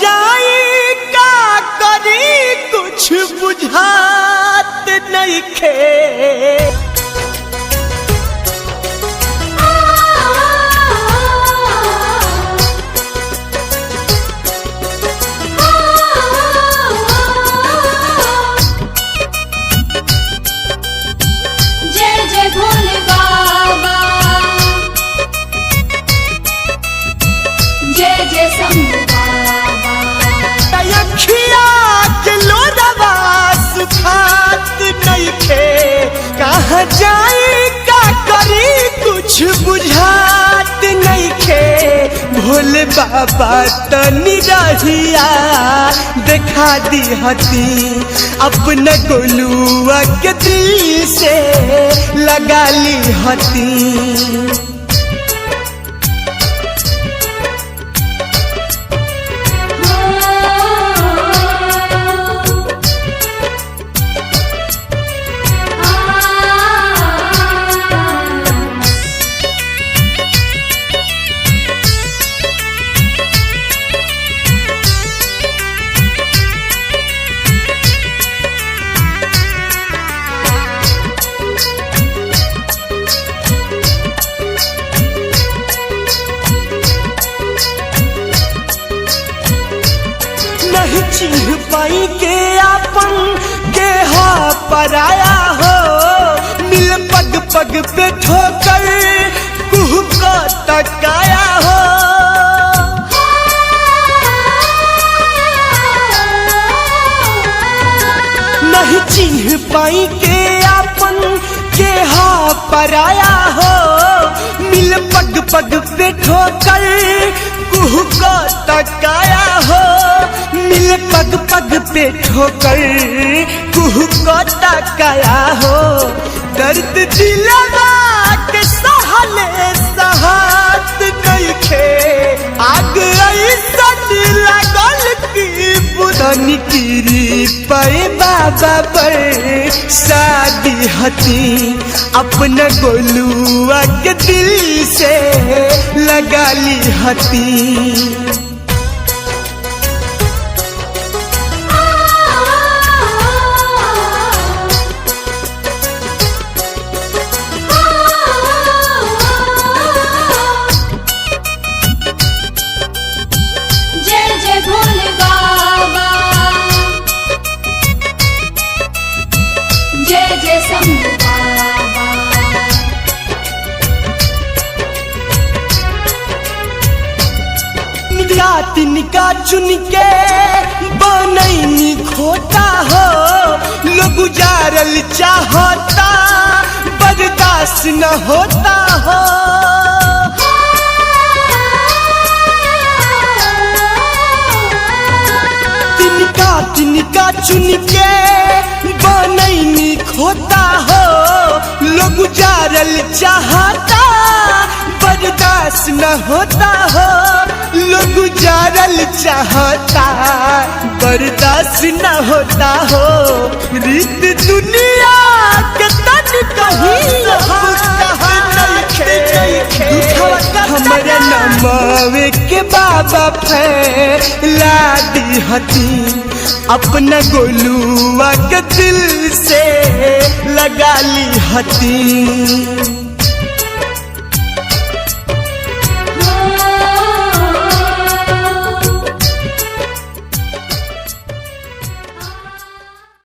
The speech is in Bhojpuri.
जाई का करी कुछ बुझात नहीं खे। कहाँ जाई का करी कुछ बुझात नहीं खे। भोले बाबा तनी रहिया देखा दी हती अपने गोलुआ के दिल से लगा ली हती। नहीं चिन्ह पाई के आपन के हा पराया हो। मिल पग पग पे ठोकर कुह को तकाया हो। नहीं चिन्ह पाई के आपन के हा पराया हो। मिल पग पग पे ठोकर कुह को तकाया हो। मिल पग पग पे ठोकर कुह को तकाया हो। दर्द दिलवा के सहले सहात नहीं खे। आग ऐसन लगल की बुधन गिरी पे बाबा पर शादी हती अपने गोलुआ के दिल से लगा ली हती। तिनका चुन के बनैनी खोता हो। लोग गुजारल चाहता बर्दाश्त न होता हो। तिनका चुन के बनैनी खोता हो। लोग गुजारल चाहता बर्दाश्त न होता हो। लोग गुजारल चाहता बर्दाश्त न होता हो। रीत दुनिया के तन कहीं हमारे नमवे के बाबा फैला दी हती अपना गोलुआ के दिल से लगा ली हती।